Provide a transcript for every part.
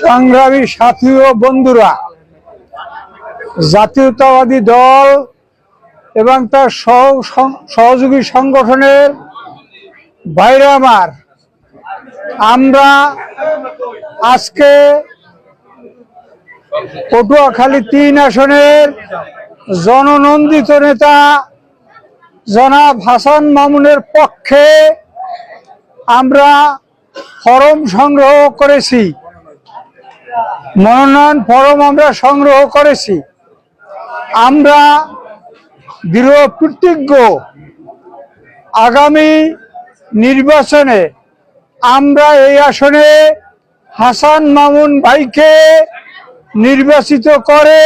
সংগ্রামী সাথী ও বন্ধুরা, জাতীয়তাবাদী দল এবং তার সহযোগী সংগঠনের বাইরে আমরা আজকে পটুয়াখালী ৩ আসনের জননন্দিত নেতা জনাব হাসান মামুনের পক্ষে আমরা ফরম সংগ্রহ করেছি, মনোনয়ন ফরম আমরা সংগ্রহ করেছি। আমরা দৃঢ় প্রতিজ্ঞ আগামী নির্বাচনে আমরা এই আসনে হাসান মামুন ভাইকে নির্বাচিত করে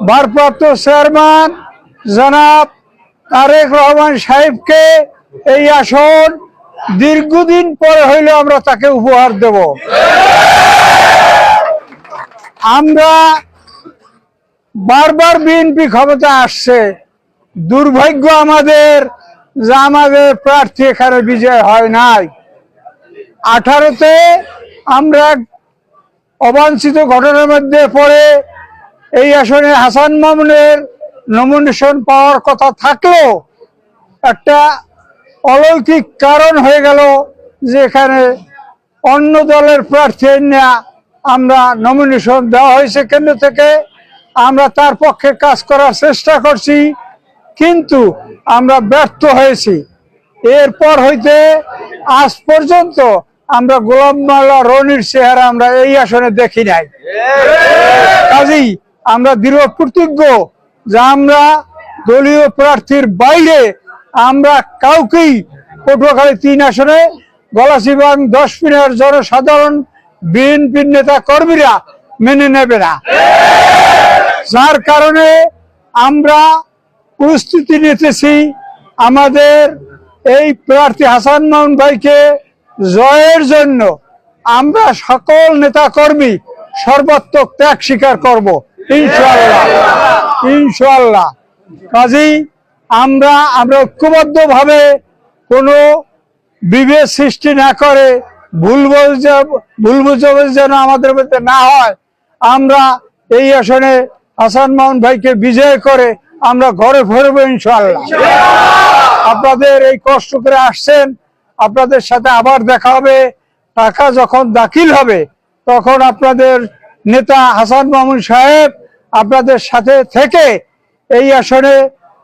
ভারপ্রাপ্ত চেয়ারম্যান জনাব তারেক রহমান সাহেবকে এই আসন দীর্ঘদিন পরে হইলে আমরা তাকে উপহার দেব। আমরা বারবার বিএনপি ক্ষমতা আসছে, দুর্ভাগ্য আমাদের যে আমাদের প্রার্থী এখানে বিজয় হয় নাই। 18-তে আমরা এক অবাঞ্ছিত ঘটনার মধ্যে পড়ে এই আসনে হাসান মামুনের নমিনেশন পাওয়ার কথা থাকলেও একটা অলৌকিক কারণ হয়ে গেল যে এখানে অন্য দলের প্রার্থী না আমরা নমিনেশন দেওয়া হয়েছে কেন্দ্র থেকে। আমরা তার পক্ষে কাজ করার চেষ্টা করছি, কিন্তু আমরা ব্যর্থ হয়েছি। এরপর হইতে আজ পর্যন্ত আমরা গোলাম মাওলা রনির চেহারা আমরা এই আসনে দেখি নাই। কাজেই আমরা দৃঢ় প্রতিজ্ঞ যে আমরা দলীয় প্রার্থীর বাইরে আমরা কাউকেই পটুয়াখালী ৩ আসনে গলাচিবাং 10 মিনিট জনসাধারণ বিএনপির নেতা কর্মীরা মেনে নেবে না। যার কারণে আমরা প্রস্তুতি নিতেছি আমাদের এই প্রার্থী হাসান মামুন ভাইকে জয়ের জন্য। আমরা সকল নেতা কর্মী সর্বাত্মক ত্যাগ স্বীকার করব ইনশাআল্লাহ ইনশাআল্লাহ। কাজেই আমরা ঐক্যবদ্ধ ভাবে কোনো বিভেদ সৃষ্টি না করে ভুল বোঝাবুঝি যেন আমাদের মধ্যে না হয়, আমরা এই আসনে হাসান মামুন ভাইকে বিজয় করে আমরা ঘরে ফিরবো ইনশাআল্লাহ। আপনাদের এই কষ্ট করে আসছেন, আপনাদের সাথে আবার দেখা হবে। টাকা যখন দাখিল হবে তখন আপনাদের নেতা হাসান মামুন সাহেব আপনাদের সাথে থেকে এই আসনে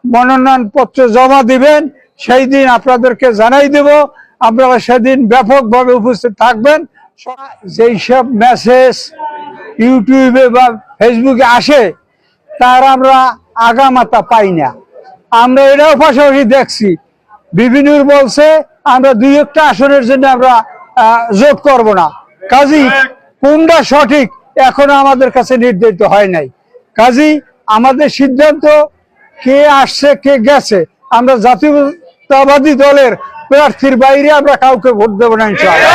মনোনয়ন পত্র জমা দিবেন। সেই দিন আপনাদেরকে জানাই দেব, আপনারা সেদিন ব্যাপকভাবে উপস্থিত থাকবেন। যেই সব মেসেজ ইউটিউবে বা ফেসবুকে আসে তার আমরা আগামাতা পাই না। আমরা এটাও পাশাপাশি দেখছি, বিভিন্ন বলছে আমরা 2-1টা আসনের জন্য আমরা যোগ করব না। কাজী কোনটা সঠিক এখনো আমাদের কাছে নির্ধারিত হয় নাই। কাজী আমাদের সিদ্ধান্ত কে আসছে কে গেছে, আমরা জাতীয়তাবাদী দলের প্রার্থীর বাইরে আমরা কাউকে ভোট দেব না ইনশাআল্লাহ।